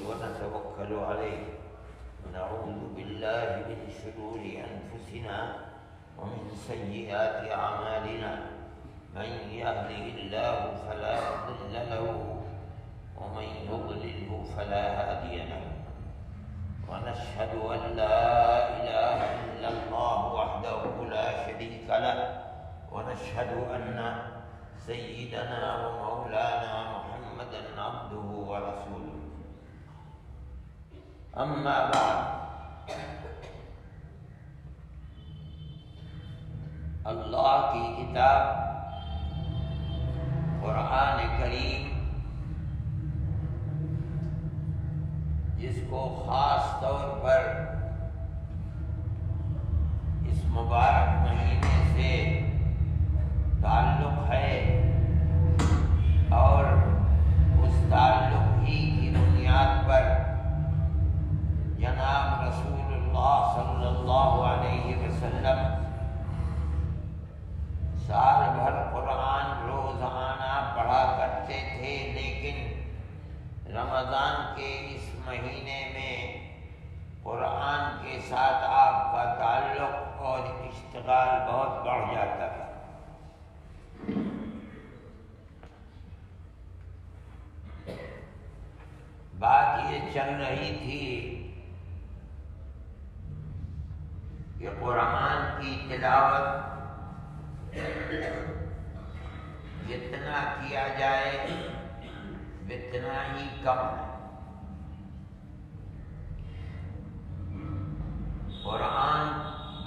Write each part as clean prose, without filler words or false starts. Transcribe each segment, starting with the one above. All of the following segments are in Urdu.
ونتوكل عليه ونعوذ بالله من شرور أنفسنا ومن سيئات أعمالنا من يهده الله فلا مضل له ومن يضلله فلا هادي له ونشهد أن لا إله إلا الله وحده لا شريك له ونشهد أن سيدنا ومولانا محمدا عبده ورسوله أما بعد اللہ کی کتاب قرآن کریم جس کو خاص طور پر اس مبارک مہینے سے تعلق ہے اور اس تعلق ہی کی بنیاد پر جناب رسول اللہ صلی اللہ علیہ وسلم سال بھر قرآن روزانہ پڑھا کرتے تھے، لیکن رمضان کے اس مہینے میں قرآن کے ساتھ آپ کا تعلق اور اشتغال بہت بڑھ جاتا تھا۔ بات یہ چل رہی تھی کہ قرآن کی تلاوت جتنا کیا جائے اتنا ہی کم ہے۔ قرآن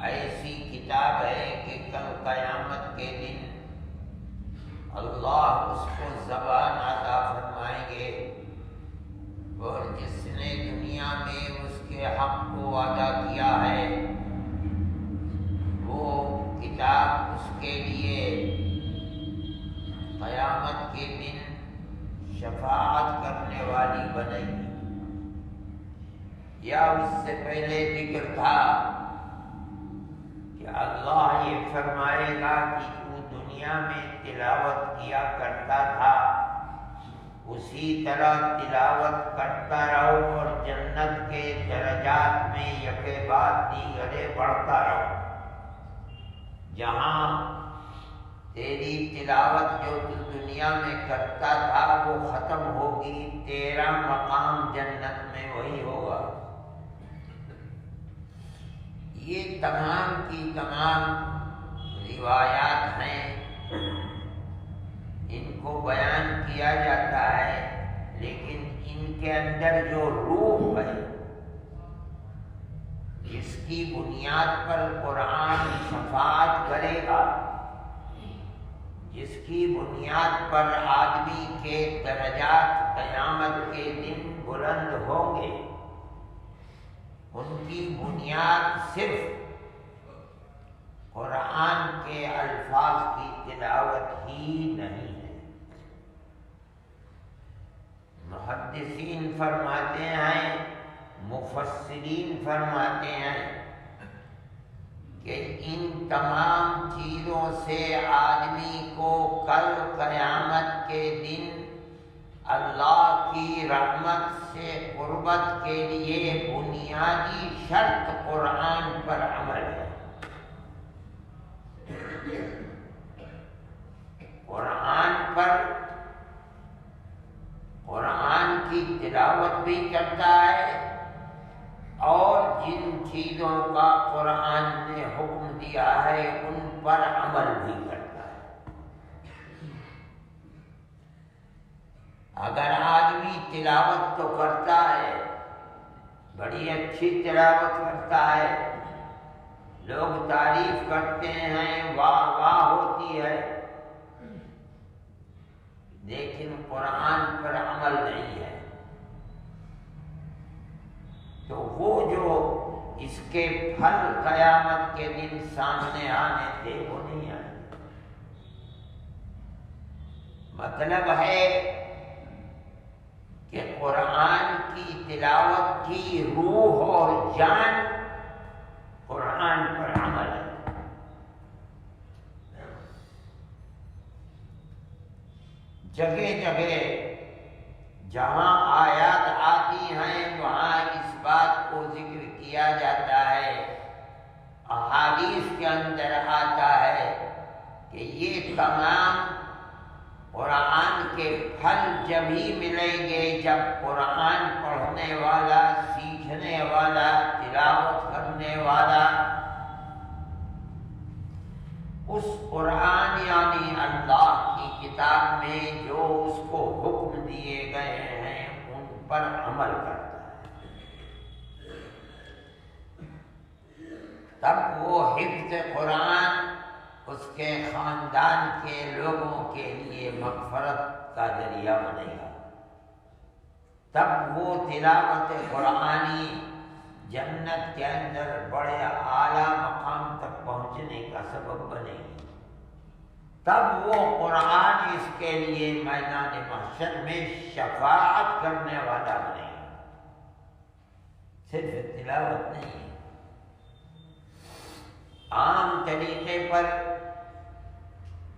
ایسی کتاب ہے کہ کل قیامت کے دن اللہ اس کو زبان عطا فرمائیں گے، اور جس نے دنیا میں اس کے حق کو ادا کیا ہے وہ کتاب اس کے لیے قیامت کے دن شفاعت کرنے والی بنے گی۔ یا اس سے پہلے ذکر تھا کہ اللہ یہ فرمائے گا کہ تو دنیا میں تلاوت کیا کرتا تھا، اسی طرح تلاوت کرتا رہو اور جنت کے درجات میں یکے بعد دیگرے بڑھتا رہو۔ جہاں تیری تلاوت جو تو دنیا میں کرتا تھا وہ ختم ہوگی، تیرا مقام جنت میں وہی ہوگا۔ یہ تمام کی تمام روایات ہیں، ان کو بیان کیا جاتا ہے، لیکن ان کے اندر جو روح ہے جس کی بنیاد پر قرآن شفاعت کرے گا، جس کی بنیاد پر آدمی کے درجات قیامت کے دن بلند ہوں گے، ان کی بنیاد صرف قرآن کے الفاظ کی تلاوت ہی نہیں ہے۔ محدثین فرماتے ہیں، مفسرین فرماتے ہیں کہ ان تمام چیزوں سے آدمی کو کل قیامت کے دن اللہ کی رحمت سے قربت کے لیے بنیادی شرط قرآن پر عمل ہے۔ قرآن کی تلاوت بھی کرتا ہے اور جن چیزوں کا قرآن نے حکم دیا ہے ان پر عمل بھی کرتا ہے۔ اگر آدمی تلاوت تو کرتا ہے، بڑی اچھی تلاوت کرتا ہے، لوگ تعریف کرتے ہیں، واہ واہ ہوتی ہے، لیکن قرآن پر عمل نہیں ہے، تو وہ جو اس کے پھل قیامت کے دن سامنے آنے تھے وہ نہیں آئے۔ مطلب ہے کہ قرآن کی تلاوت کی روح اور جان قرآن پر عمل ہے۔ جگہ جگہ جہاں آیات آتی ہیں اندر آتا ہے کہ یہ تمام قرآن کے پھل جب ہی ملیں گے جب قرآن پڑھنے والا، سیکھنے والا، تلاوت کرنے والا اس قرآن یعنی اللہ کی کتاب میں جو اس کو حکم دیے گئے ہیں ان پر عمل کرتا ہے، تب وہ حفظ قرآن اس کے خاندان کے لوگوں کے لیے مغفرت کا ذریعہ بنے گا، تب وہ تلاوت قرآنی جنت کے اندر بڑے اعلیٰ مقام تک پہنچنے کا سبب بنے گی، تب وہ قرآن اس کے لیے میدان محشر میں شفاعت کرنے والا بنے گا، صرف تلاوت نہیں ہے۔ عام طریقے پر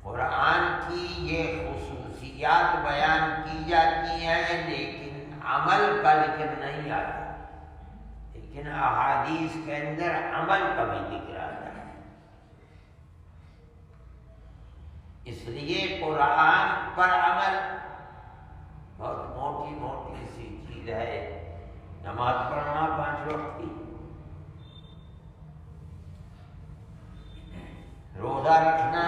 قرآن کی یہ خصوصیات بیان کی جاتی ہیں لیکن عمل کا ذکر نہیں آتا، لیکن احادیث کے اندر عمل کا بھی ذکر آتا ہے۔ اس لیے قرآن پر عمل بہت موٹی موٹی سی چیز ہے، نماز پڑھنا 5 وقت کی، روزہ رکھنا،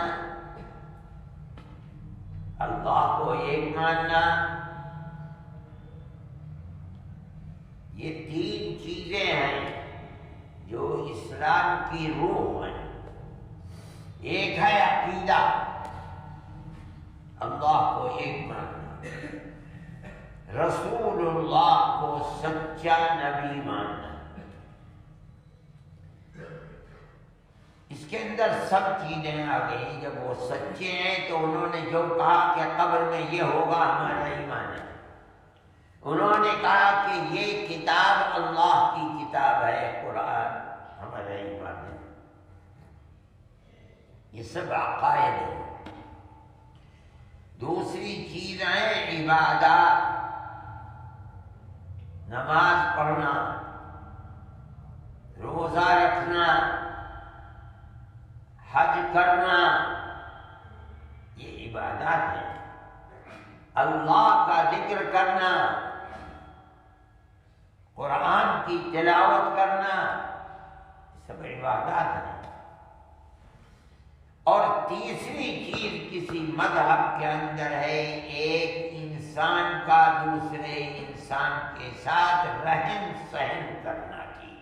اللہ کو ایک ماننا، یہ 3 چیزیں ہیں جو اسلام کی روح ہیں۔ ایک ہے عقیدہ، اللہ کو ایک ماننا، رسول اللہ کو سچا نبی ماننا، اس کے اندر سب چیزیں آ گئی۔ جب وہ سچے ہیں تو انہوں نے جو کہا کہ قبر میں یہ ہوگا ہمارا ایمان ہے، انہوں نے کہا کہ یہ کتاب اللہ کی کتاب ہے قرآن، ہمارا ایمان ہے، یہ سب عقائد ہیں۔ دوسری چیز ہے عبادات، نماز پڑھنا، روزہ رکھنا، حج کرنا، یہ عبادات ہیں۔ اللہ کا ذکر کرنا، قرآن کی تلاوت کرنا، یہ سب عبادات ہیں۔ اور تیسری چیز کسی مذہب کے اندر ہے ایک انسان کا دوسرے انسان کے ساتھ رہن سہن کرنا کی،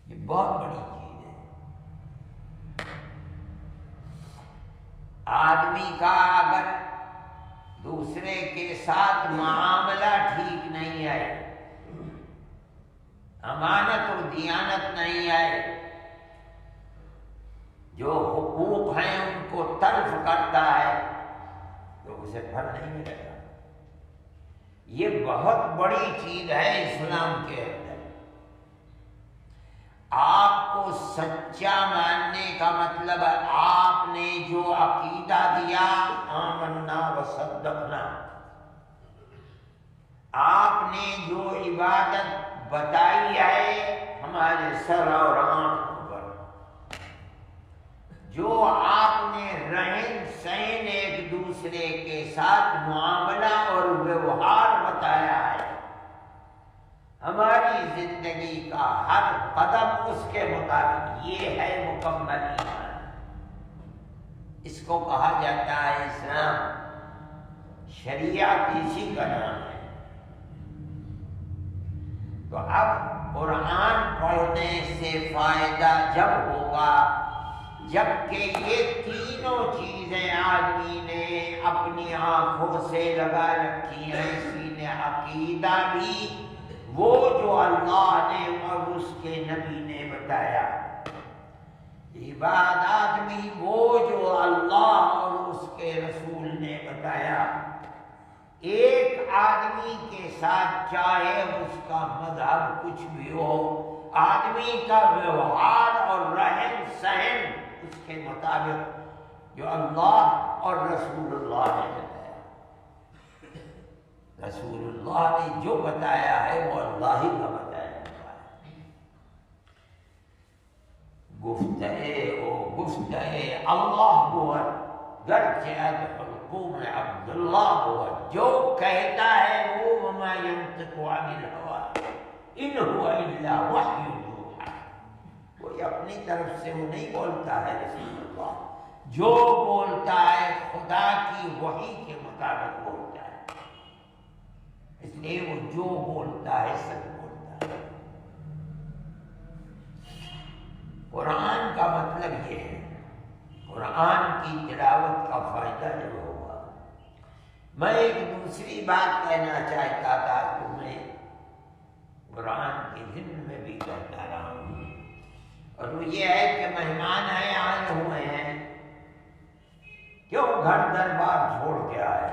یہ بہت بڑی چیز ہے۔ آدمی کا اگر دوسرے کے ساتھ معاملہ ٹھیک نہیں ہے، امانت و دیانت نہیں ہے، جو حقوق ہیں ان کو تلف کرتا ہے تو اسے پھل نہیں ملے گا۔ یہ بہت بڑی چیز ہے اسلام کے اندر۔ آپ کو سچا ماننے کا مطلب آپ نے جو عقیدہ دیا آمنا و صدقنا، آپ نے جو عبادت بتائی ہے ہمارے سر اور آنکھوں پر، جو آپ نے رہن سہن ایک دوسرے کے ساتھ معاملہ اور ویوہار بتایا ہے، ہماری زندگی کا ہر قدم اس کے مطابق، یہ ہے مکمل ایمان۔ اس کو کہا جاتا ہے اسلام، شریعت اسی کا نام ہے۔ تو اب قرآن پڑھنے سے فائدہ جب ہوگا جبکہ یہ تینوں چیزیں آدمی نے اپنی آنکھوں سے لگا رکھی ہیں، اسی نے عقیدہ بھی وہ جو اللہ نے اور اس کے نبی نے بتایا، عبادات بھی وہ جو اللہ اور اس کے رسول نے بتایا۔ ایک آدمی کے ساتھ چاہے اس کا مذہب کچھ بھی ہو، آدمی کا ویوہار اور رہن سہن اس کے مطابق جو اللہ اور رسول اللہ نے بتایا۔ رسول اللہ نے جو بتایا ہے وہ اللہ ہی کا بتایا ہوا ہے۔ گفتئے اللہ بود گرچہ حلقوم عبد اللہ بود، جو کہتا ہے وہ وما ينطق عن الہوى ان هو الا وحی یوحی، کوئی اپنی طرف سے وہ نہیں بولتا ہے رسول اللہ، جو بولتا ہے خدا کی وحی کے مطابق بولتا ہے، اس لیے وہ جو بولتا ہے سچ بولتا ہے۔ قرآن کا مطلب یہ ہے، قرآن کی تلاوت کا فائدہ جو ہوگا۔ میں ایک دوسری بات کہنا چاہتا تھا کہ میں قرآن کے ذمن میں بھی کہتا رہا ہوں، اور وہ یہ ہے کہ مہمان ہیں آئے ہوئے ہیں، کیوں گھر دربار چھوڑ کے آئے؟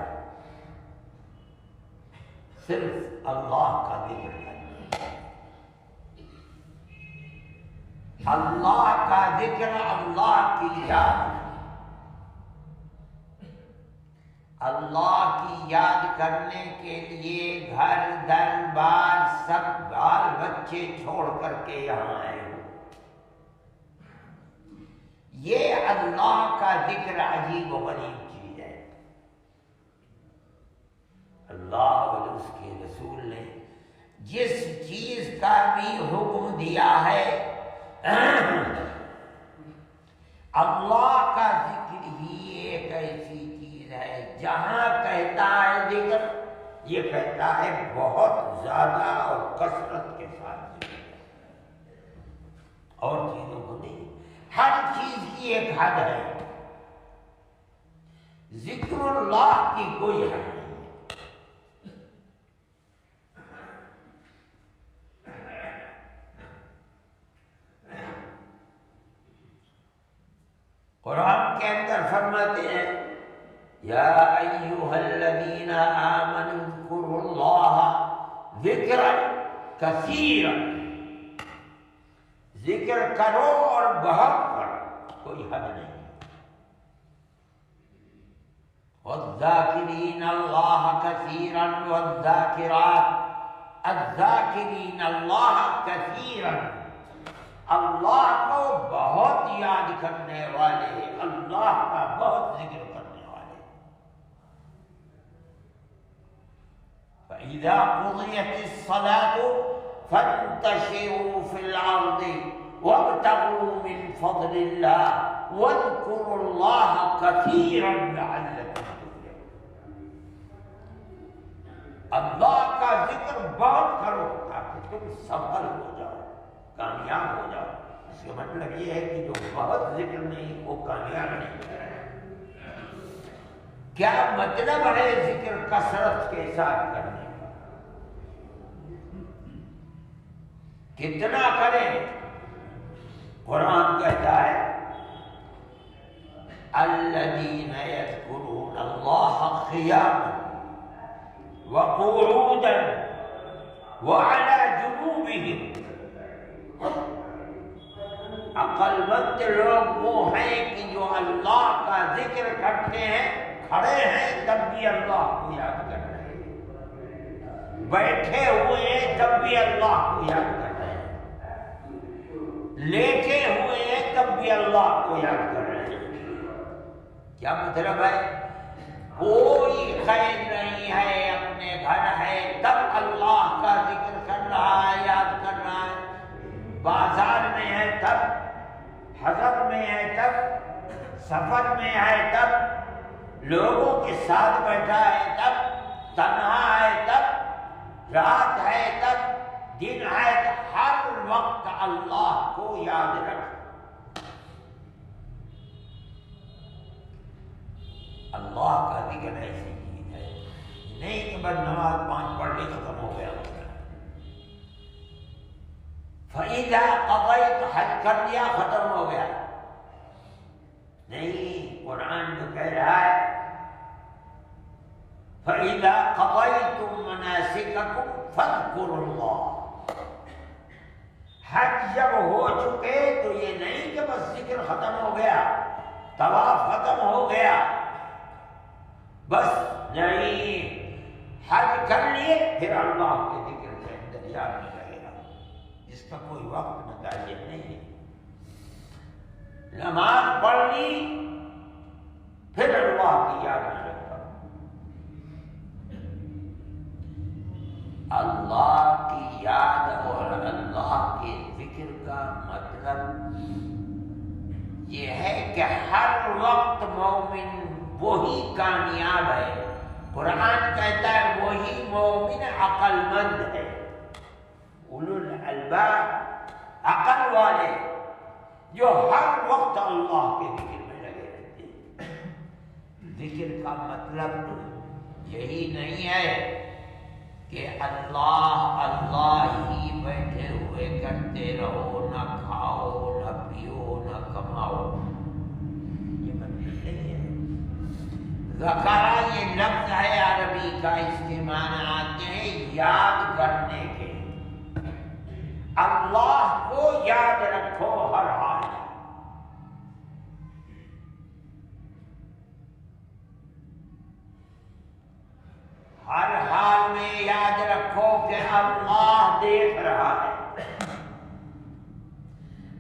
صرف اللہ کا ذکر کرنا، اللہ کا ذکر، اللہ کی یاد، اللہ کی یاد کرنے کے لیے گھر دربار سب بال بچے چھوڑ کر کے یہاں آئے ہو۔ یہ اللہ کا ذکر عجیب و غریب چیز ہے۔ اللہ اور اس کے رسول نے جس چیز کا بھی حکم دیا ہے، اللہ کا ذکر ہی ایک ایسی چیز ہے جہاں کہتا ہے ذکر، یہ کہتا ہے بہت زیادہ اور کثرت کے ساتھ ذکر، اور چیزوں کو نہیں۔ ہر چیز کی ایک حد ہے، ذکر اللہ کی کوئی حد نہیں ہے۔ قرآن کے اندر فرماتے ہیں یا ایھا الذین آمنوا اذکروا اللہ ذکرا کثیرا، ذکر کرو اور بہت کرو، کوئی حد نہیں۔ والذاکرین اللہ کثیرا والذاکرات، الذاکرین اللہ کثیرا، اللہ کو بہت یاد کرنے والے، اللہ کا بہت ذکر کرنے والے۔ فَإِذَا قُضِيَتِ الصَّلَاةُ فَانتَشِرُوا فِي الْأَرْضِ وَابْتَغُوا مِنْ فَضْلِ اللَّهِ وَاذْكُرُوا اللَّهَ كَثِيرًا لَعَلَّكُمْ تُفْلِحُونَ۔ اللہ کا ذکر بہت کرو تاکہ تم سفل ہو جاؤ، کامیاب ہو جاؤ۔ اس کا مطلب یہ ہے کہ جو بہت ذکر نہیں وہ کامیاب نہیں۔ کیا مطلب ہے ذکر کثرت کے ساتھ کرنے کا؟ کتنا کریں؟ قرآن کہتا ہے الذین یذکرون اللہ قیاما وقعودا وعلی جنوبہم، عقل مند لوگ وہ ہیں کہ جو اللہ کا ذکر کرتے ہیں، کھڑے ہیں تب بھی اللہ کو یاد کر رہے ہیں، بیٹھے ہوئے ہیں تب بھی اللہ کو یاد کر رہے ہیں، لیٹے ہوئے ہیں تب بھی اللہ کو یاد کر رہے ہیں۔ کیا مطلب ہے؟ کوئی قید نہیں ہے، اپنے گھر ہے تب اللہ کا ذکر کر رہا ہے، یاد کر رہا ہے، بازار میں ہے تب، حضر میں ہے تب، سفر میں ہے تب، لوگوں کے ساتھ بیٹھا ہے تب، تنہا ہے تب، رات ہے تب، دن ہے تب، ہر وقت اللہ کو یاد رکھ۔ اللہ کا ذکر ایسی چیز ہے نہیں کہ بس نماز 5 پڑھ لی ختم ہو گیا۔ فَإِذَا قَضَيْتَ، حج کر لیا ختم ہو گیا، نہیں، قرآن جو کہہ رہا ہے فَإِذَا قَضَيْتُم مَنَاسِكَكُمْ فَاذْكُرُوا اللَّهَ، حج جب ہو چکے تو یہ نہیں کہ بس ذکر ختم ہو گیا، طواف ختم ہو گیا، بس نہیں، حج کر لیے پھر اللہ کے ذکر کے اندر یاد نہیں رہے گا، جس کا کوئی وقت متعین نہیں ہے۔ نماز پڑھ لی پھر اللہ کی یاد میں لگتا. اللہ کی یاد اور اللہ کے ذکر کا مطلب یہ ہے کہ ہر وقت مومن وہی کامیاب ہے. قرآن کہتا ہے وہی مومن عقل مند ہے. اولو الالباب عقل والے جو ہر وقت اللہ کے ذکر میں لگے رہتے ہیں. ذکر کا مطلب یہی نہیں ہے کہ اللہ اللہ ہی بیٹھے ہوئے کرتے رہو، نہ کھاؤ نہ پیو نہ کماؤ. یہ مطلب نہیں ہے. ذکرہ یہ لفظ ہے عربی کا، اس کے معنی آتے ہیں یاد کرنے کے. اللہ کو یاد رکھو ہر حال میں. ہر حال میں یاد رکھو کہ اللہ دیکھ رہا ہے.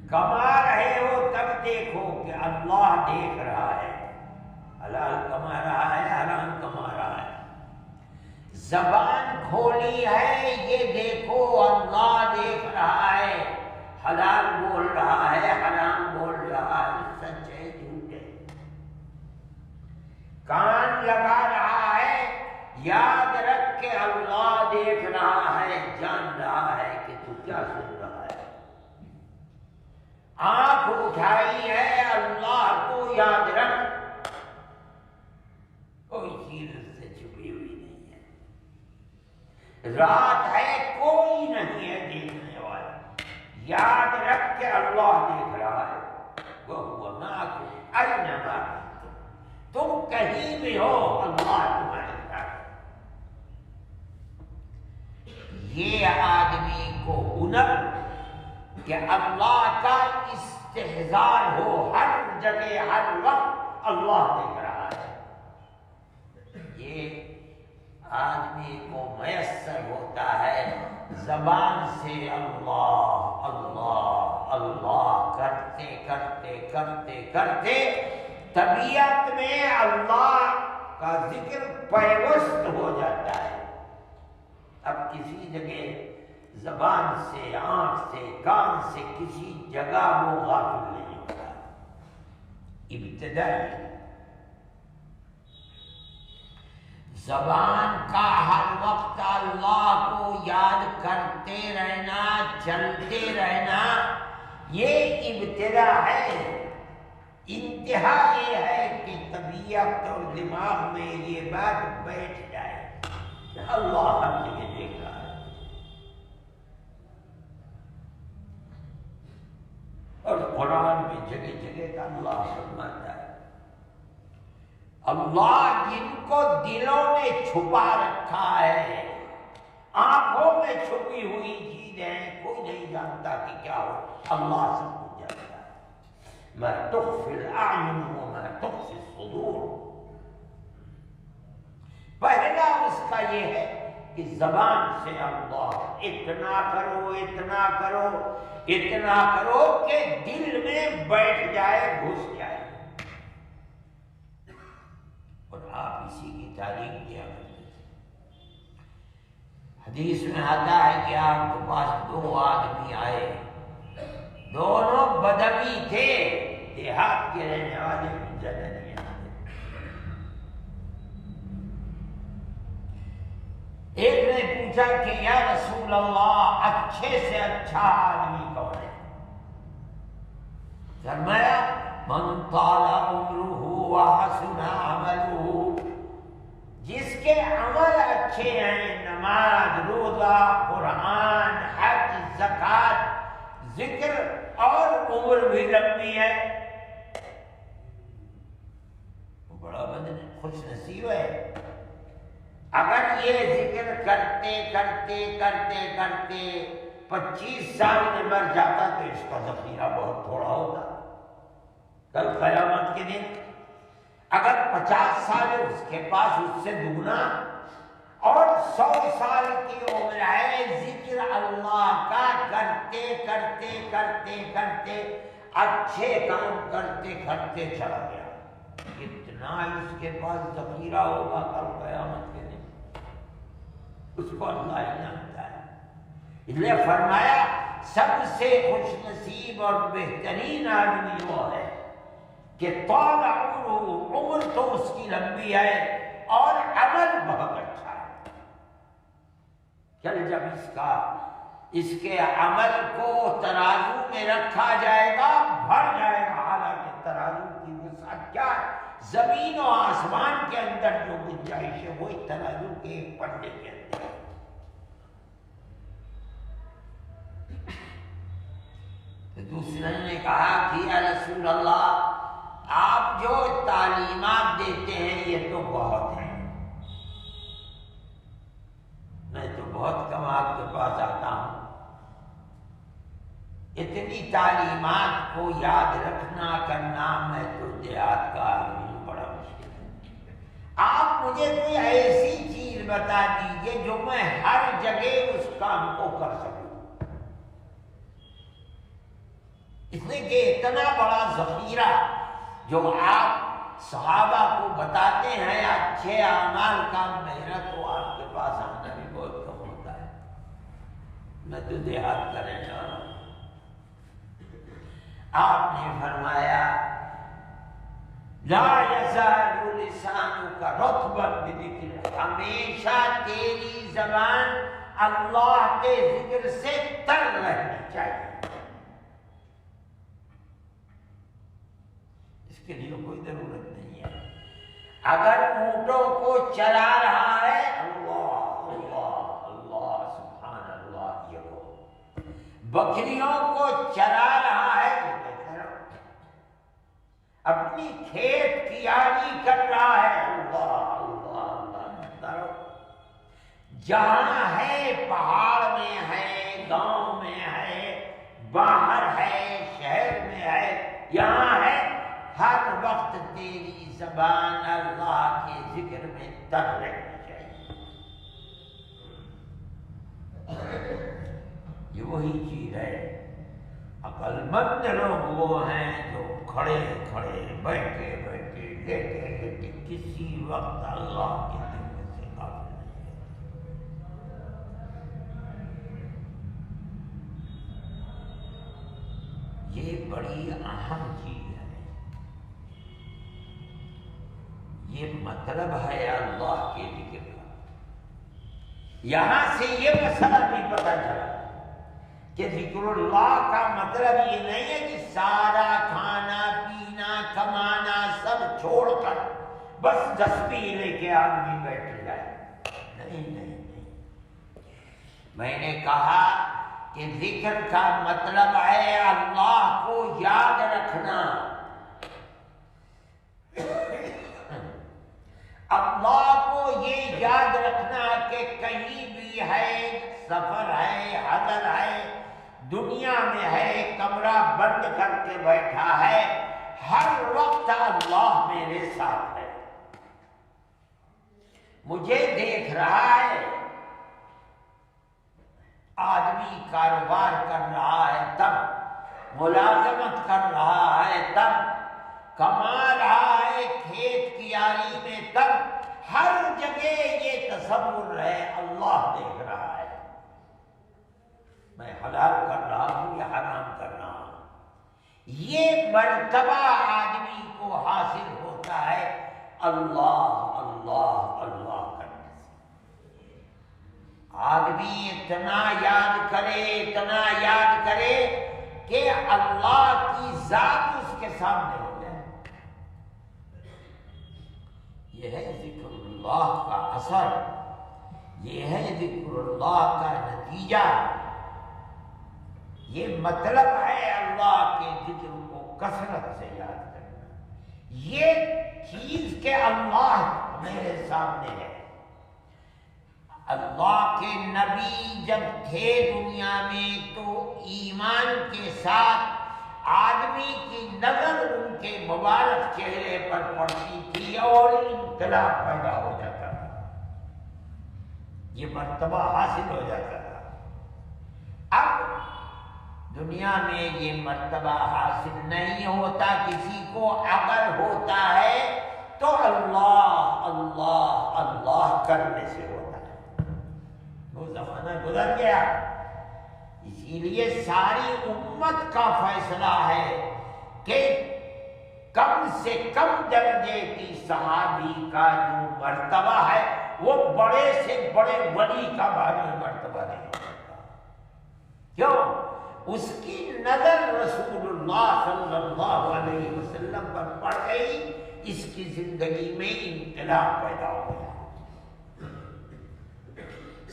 کما رہے ہو تب دیکھو کہ اللہ دیکھ رہا ہے. حلال کما رہا ہے، حرام کما رہا ہے. زبان کھولی ہے یہ دیکھو اللہ دیکھ رہا ہے. حلال بول رہا ہے، حرام بول رہا ہے، سچ ہے جھوٹ ہے. کان لگا رہا ہے، یاد رکھ کے اللہ دیکھ رہا ہے، جان رہا ہے کہ تو کیا سن رہا ہے. آنکھ اٹھائی ہے، اللہ کو یاد رکھ. کوئی چیز اس سے چھپی ہوئی نہیں ہے. رات ہے کوئی نہیں ہے دیکھنے والا. یاد رکھ کے اللہ دیکھ رہا ہے. وہ معکم اینما کنتم، تم کہیں بھی ہو اللہ تمہارے ساتھ. یہ آدمی کو ہنر کہ اللہ کا استحضار ہو ہر جگہ ہر وقت اللہ دیکھ رہا ہے. یہ آدمی کو میسر ہوتا ہے زبان سے اللہ اللہ اللہ کرتے کرتے کرتے کرتے طبیعت میں اللہ کا ذکر پیوست ہو جاتا ہے. اب کسی جگہ زبان سے، آنکھ سے، کان سے کسی جگہ وہ غافل نہیں ہوتا. ابتدائی زبان کا ہر وقت اللہ کو یاد کرتے رہنا، چلتے رہنا، یہ ابتدا ہے. انتہا یہ ہے کہ طبیعت اور دماغ میں یہ بات بیٹھ جائے کہ اللہ ہر جگہ دیکھ رہا ہے. اور قرآن میں جگہ جگہ کا اللہ فرماتا ہے اللہ جن کو دلوں میں چھپا رکھا ہے، آنکھوں میں چھپی ہوئی چیزیں کوئی نہیں جانتا کہ کیا ہو، اللہ سب کچھ جانتا ہے. ما تخفی الاعین وما تخفی الصدور. پہلا اس کا یہ ہے کہ زبان سے اللہ اتنا کرو اتنا کرو اتنا کرو کہ دل میں بیٹھ جائے، گھس جائے. اور آپ اسی کی تعلیم کیا کرتے تھے. حدیث میں آتا ہے کہ آپ کے پاس دو آدمی آئے، دونوں بدوی تھے، دیہات کے رہنے والے زیادہ نہیں آتے. ایک نے پوچھا کہ یا رسول اللہ اچھے سے اچھا آدمی کون ہے؟ فرمایا من طال عمرہ وحسن عملہ، جس کے عمل اچھے ہیں، نماز، روزہ، قرآن، حج، زکوٰۃ، ذکر، اور عمر بھی لمبی ہے، وہ بڑا خوش نصیب ہے. اگر یہ ذکر کرتے کرتے کرتے کرتے 25 سال میں مر جاتا تو اس کا ذخیرہ بہت تھوڑا ہوتا. کل قیامت کے دن اگر 50 سال ہے اس کے پاس اس سے دگنا، اور 100 سال کی عمر ہے ذکر اللہ کا کرتے کرتے کرتے کرتے اچھے کام کرتے کرتے چلا گیا، اتنا اس کے پاس ذخیرہ ہوگا کل قیامت کے دن، اس کو اللہ ہی جانتا ہے۔ اس لیے فرمایا سب سے خوش نصیب اور بہترین آدمی وہ ہے کہ طال عمرہ، عمر تو اس کی لمبی ہے اور عمل بہت اچھا ہے۔ چل جب اس کے عمل کو ترازو میں رکھا جائے گا بھر جائے گا، حالانکہ ترازو کی وسعت کیا ہے؟ زمین و آسمان کے اندر جو گنجائش ہے وہی ترازو کے ایک پلڑے کے اندر ہے۔ تو دوسرے نے کہا کہ یا رسول اللہ آپ جو تعلیمات دیتے ہیں یہ تو بہت ہیں، میں تو بہت کم آپ کے پاس آتا ہوں، اتنی تعلیمات کو یاد رکھنا کرنا، میں تو دیہات کا آدمی ہوں، بڑا مشکل ہے۔ آپ مجھے کوئی ایسی چیز بتا دیجئے جو میں ہر جگہ اس کام کو کر سکوں، اس لیے کہ اتنا بڑا ذخیرہ جو آپ صحابہ کو بتاتے ہیں اچھے اعمال کا، میرا تو آپ کے پاس آنا بھی بہت کم ہوتا ہے، میں تو دیہات کا رہنے والا ہوں۔ آپ نے فرمایا لا یزال لسانک رطبا بذکر، ہمیشہ تیری زبان اللہ کے ذکر سے تر رہنی چاہیے، اس کے لیے کوئی ضرورت نہیں ہے۔ اگر اونٹوں کو چلا رہا ہے اللہ اللہ اللہ سبحان اللہ یہ ہو، بکریوں کو چلا رہا ہے اپنی کھیت کیاری کر رہا ہے اللہ اللہ اللہ، جہاں ہے پہاڑ میں ہے، گاؤں میں ہے، باہر ہے، شہر میں ہے، یہاں ہے، ہر وقت تیری زبان اللہ کے ذکر میں تر رہنا چاہیے۔ یہ وہی چیز ہے، عقل مند لوگ وہ ہیں جو کھڑے کھڑے بیٹھے بیٹھے لیٹے لیٹے کسی وقت اللہ کے ذکر سے غافل نہیں ہے۔ یہ بڑی اہم چیز ہے، یہ مطلب ہے اللہ کے ذکر کا۔ یہاں سے یہ مسئلہ بھی پتہ چلا کہ ذکر اللہ کا مطلب یہ نہیں ہے کہ سارا کھانا پینا کمانا سب چھوڑ کر بس تسبیح لے کے آدمی بیٹھ جائے، نہیں نہیں نہیں۔ میں نے کہا کہ ذکر کا مطلب ہے اللہ کو یاد رکھنا، اللہ کو یہ یاد رکھنا کہ کہیں بھی ہے، سفر ہے، حضر ہے، دنیا میں ہے، کمرہ بند کر کے بیٹھا ہے، ہر وقت اللہ میرے ساتھ ہے، مجھے دیکھ رہا ہے۔ آدمی کاروبار کر رہا ہے تب، ملازمت کر رہا ہے تب، کما رہا ہے کھیت کیاری میں تب، ہر جگہ یہ تصور ہے اللہ دیکھ رہا ہے، میں حلال کر رہا ہوں یا حرام کر رہا ہوں۔ یہ مرتبہ آدمی کو حاصل ہوتا ہے اللہ اللہ اللہ کرنے سے۔ آدمی اتنا یاد کرے، اتنا یاد کرے کہ اللہ کی ذات اس کے سامنے ہو جائے، یہ ہے ذکر اللہ کا اثر، یہ ہے ذکر اللہ کا نتیجہ، یہ مطلب ہے اللہ کے ذکر کو کثرت سے یاد کرنا۔ یہ چیز کہ اللہ میرے سامنے ہے۔ اللہ کے نبی جب تھے دنیا میں تو ایمان کے ساتھ آدمی کی نظر ان کے مبارک چہرے پر پڑتی تھی اور انقلاب پیدا ہو جاتا تھا، یہ مرتبہ حاصل ہو جاتا تھا۔ اب دنیا میں یہ مرتبہ حاصل نہیں ہوتا کسی کو، اگر ہوتا ہے تو اللہ اللہ اللہ کرنے سے ہوتا ہے۔ وہ زمانہ گزر گیا، اسی لیے ساری امت کا فیصلہ ہے کہ کم سے کم درجے کی صحابی کا جو مرتبہ ہے وہ بڑے سے بڑے ولی کا بھاری مرتبہ نہیں ہو سکتا۔ کیوں؟ اس کی نظر رسول اللہ صلی اللہ علیہ وسلم پر پڑ گئی، اس کی زندگی میں انقلاب پیدا ہو گیا۔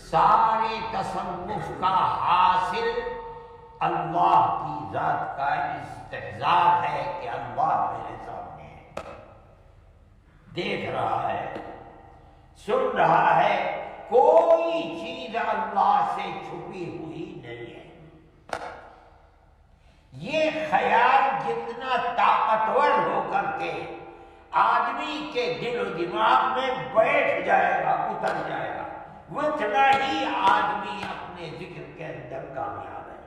سارے تصوف کا حاصل اللہ کی ذات کا استحضار ہے کہ اللہ میرے سامنے ہے، دیکھ رہا ہے، سن رہا ہے، کوئی چیز اللہ سے چھپی ہوئی نہیں ہے۔ یہ خیال جتنا طاقتور ہو کر کے آدمی کے دل و دماغ میں بیٹھ جائے گا، اتر جائے گا، اتنا ہی آدمی اپنے ذکر کے اندر کامیاب ہے،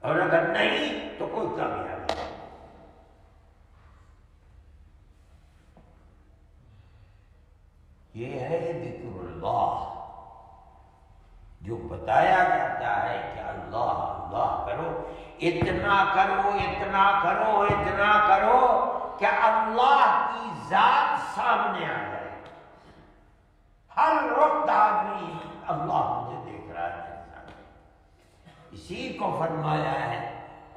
اور اگر نہیں تو کوئی کامیاب نہیں۔ یہ ہے ذکر اللہ، جو بتایا جاتا ہے کہ اللہ اللہ کرو، اتنا کرو اتنا کرو اتنا کرو کہ اللہ کی ذات سامنے آ جائے۔ ہر وقت آدمی اللہ مجھے دیکھ رہا ہے۔ اسی کو فرمایا ہے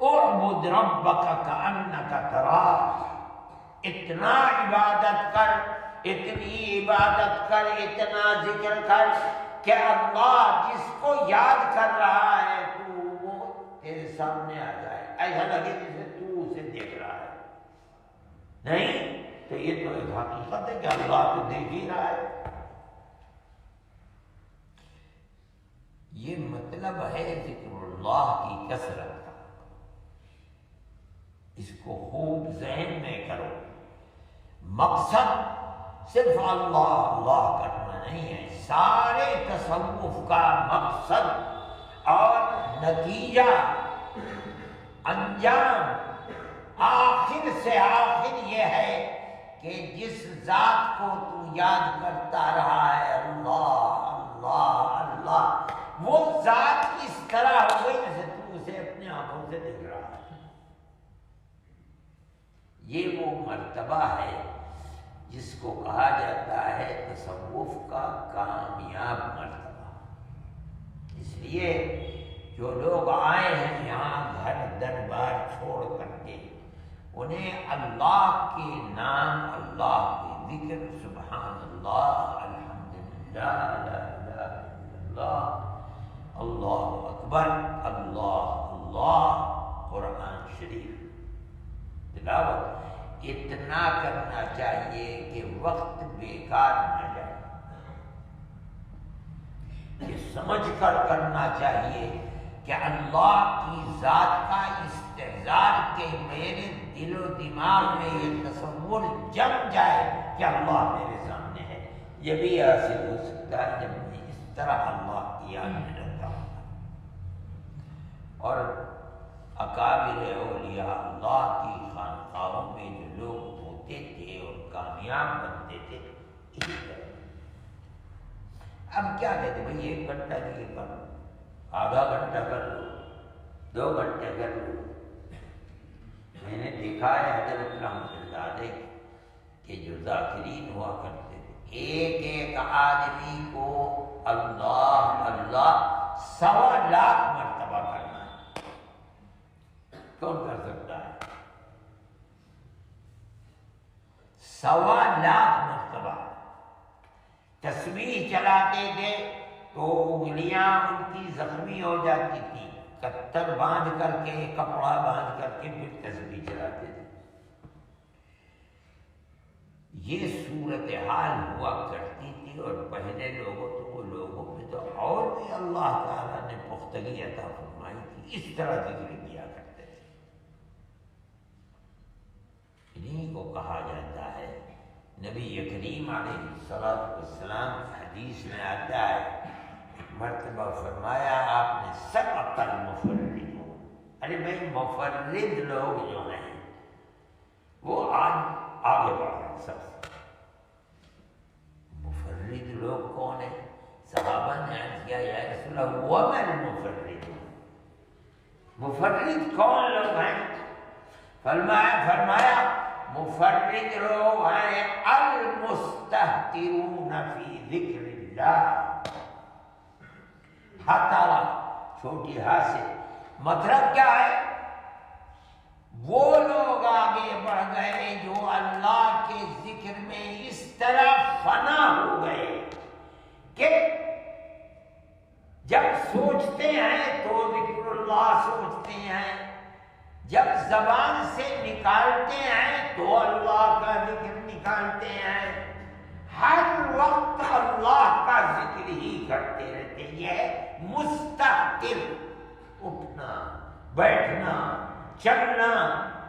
اعبد ربک کأنک تراہ، اتنا عبادت کر، اتنی عبادت کر، اتنا ذکر کر کہ اللہ جس کو یاد کر رہا ہے تو وہ تیرے سامنے آ جائے، ایسا لگے جیسے تو اسے دیکھ رہا ہے۔ نہیں تو یہ تو ایک حقیقت ہے کہ اللہ تو دیکھ ہی رہا ہے۔ یہ مطلب ہے ذکر اللہ کی کثرت کا، اس کو خوب ذہن میں کرو۔ مقصد صرف اللہ اللہ کرنا نہیں ہے، سارے تصوف کا مقصد اور نتیجہ، انجام، آخر سے آخر یہ ہے کہ جس ذات کو تو یاد کرتا رہا ہے اللہ اللہ اللہ، وہ ذات اس طرح ہو گئی جیسے تو اسے اپنے آنکھوں سے دیکھ رہا ہے۔ یہ وہ مرتبہ ہے جس کو کہا جاتا ہے تصوف کا کامیاب مرتبہ۔ اس لیے جو لوگ آئے ہیں یہاں گھر دربار چھوڑ کر کے، انہیں اللہ کے نام، اللہ کے ذکر، سبحان اللہ، الحمدللہ، لا الہ الا اللہ، اللہ اکبر، اللہ اللہ، قرآن شریف تلاوت اتنا کرنا چاہیے کہ وقت بیکار نہ جائے۔ یہ سمجھ کر کرنا چاہیے کہ اللہ کی ذات کا استحضار کہ میرے دل و دماغ میں یہ تصور جم جائے کہ اللہ میرے سامنے ہے۔ یہ بھی حاصل ہو سکتا ہے جب میں اس طرح اللہ کی یاد میں رہتا ہوں۔ اور اکابر اولیاء اللہ کی خانقاہوں میں جو لوگ ہوتے تھے اور کامیاب بنتے تھے، اسی طرح۔ اب کیا کہتے ہیں بھائی 1 گھنٹہ یہ کر لو، آدھا گھنٹہ کر لو، 2 گھنٹے کر لو۔ میں نے دیکھا ہے حضرت رحمت اللہ علیہ کہ جو ذاکرین ہوا کرتے تھے، ایک ایک آدمی کو اللہ اللہ 1.25 لاکھ مرتبہ کرنا ہے۔ کون کر سکتا ہے؟ 1.25 لاکھ مرتبہ تسبیح چلاتے تھے تو انگلیاں ان کی زخمی ہو جاتی تھی، کتر باندھ کر کے، کپڑا باندھ کر کے پھر تسبیح چلاتے تھے۔ یہ صورتحال ہوا کرتی تھی، اور پہلے لوگوں میں تو اور بھی اللہ تعالیٰ نے پختگی عطا فرمائی تھی، اس طرح ذکر کیا کرتے تھے۔ انہیں کو کہا جاتا ہے، نبی کریم علیہ السلام حدیث میں آتا ہے، مرتبہ فرمایا آپ نے سبق المفردین، ارے بھائی مفرد لوگ جو ہیں وہ آج آگے بڑھ رہے ہیں سب سے. مفرد لوگ کون ہیں؟ صحابہ نے عرض کیا یا رسول اللہ ومن مفرد، مفرد کون لوگ ہیں؟ فرمایا مفرد لوگ ہیں المستہترون فی ذکر اللہ. ہتارا چھوٹی ہا سے مطلب کیا ہے؟ وہ لوگ آگے بڑھ گئے جو اللہ کے ذکر میں اس طرح فنا ہو گئے کہ جب سوچتے ہیں تو ذکر اللہ سوچتے ہیں، جب زبان سے نکالتے ہیں تو اللہ کا ذکر نکالتے ہیں، ہر وقت اللہ کا ذکر ہی کرتے رہتے ہیں. یہ مستقل اٹھنا بیٹھنا چلنا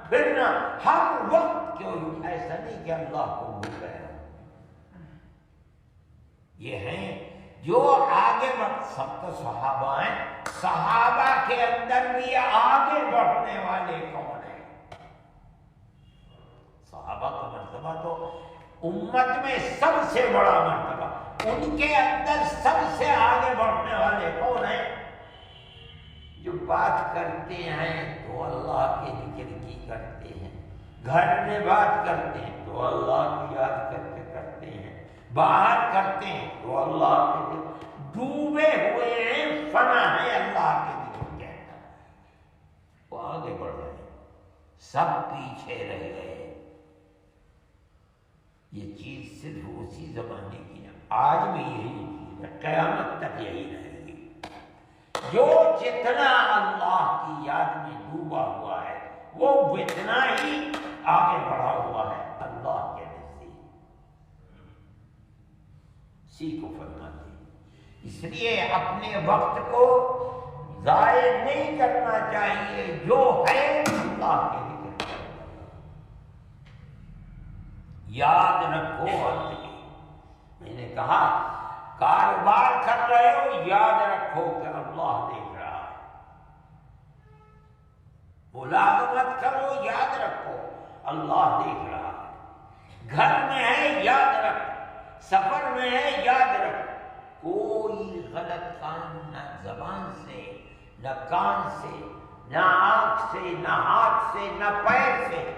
پھرنا ہر وقت، کیوں ایسا نہیں کہ اللہ کو بھول گئے. یہ ہیں جو آگے سب تو صحابہ ہیں. صحابہ کے اندر بھی آگے بڑھنے والے کون ہیں؟ صحابہ کا مرتبہ تو امت میں سب سے بڑا مرتبہ، ان کے اندر سب سے آگے بڑھنے والے کون ہیں؟ جو بات کرتے ہیں تو اللہ کے ذکر کی کرتے ہیں، گھر میں بات کرتے ہیں تو اللہ کی یاد کر کے کرتے ہیں، باہر کرتے ہیں تو اللہ کے ذکر، ڈوبے ہوئے ہیں، فنا ہے اللہ کے ذکر کے اندر. وہ آگے بڑھ رہے ہیں، سب پیچھے رہ گئے. یہ چیز صرف اسی زمانے کی ہے، آج بھی یہی چیز ہے، قیامت تک یہی رہے گی. جو جتنا اللہ کی یاد میں ڈوبا ہوا ہے وہ اتنا ہی آگے بڑھا ہوا ہے اللہ کے نزدیک. اسی کو فرماتے ہیں. اس لیے اپنے وقت کو ضائع نہیں کرنا چاہیے، جو ہے اللہ کے ذکر کرنا. یاد رکھو وقت کی. میں نے کہا کاروبار کر رہے ہو یاد رکھو کہ اللہ دیکھ رہا ہے. ملازمت کرو یاد رکھو اللہ دیکھ رہا ہے. گھر میں ہے یاد رکھ، سفر میں ہے یاد رکھ. کوئی غلط کام نہ زبان سے نہ کان سے نہ آنکھ سے نہ ہاتھ سے نہ پیر سے،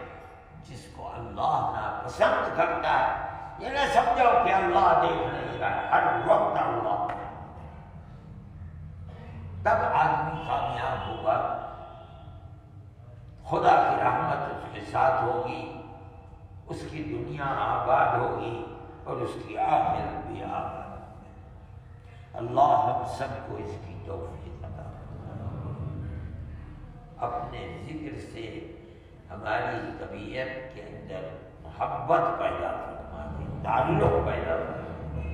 جس کو اللہ ناپسند کرتا ہے یہ نہ سمجھو کہ اللہ دیکھ نہیں رہا ہے. ہر وقت اللہ، تب آدمی کامیاب ہوگا، خدا کی رحمت اس کے ساتھ ہوگی، اس کی دنیا آباد ہوگی اور اس کی آخرت بھی آباد. اللہ ہم سب کو اس کی توفیق عطا فرمائے. اپنے ذکر سے ہماری طبیعت کے اندر محبت پیدا فرما دے، تعلق پیدا فرما دے.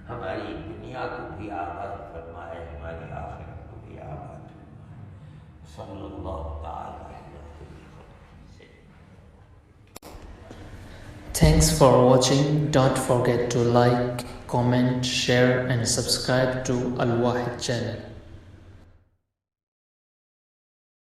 ہماری دنیا کو بھی آباد فرمائے، ہماری آخرت کو بھی آباد فرمائے. صلی اللہ تعالی. Thanks for watching. Don't forget to like, comment, share and subscribe to Al Wahid channel.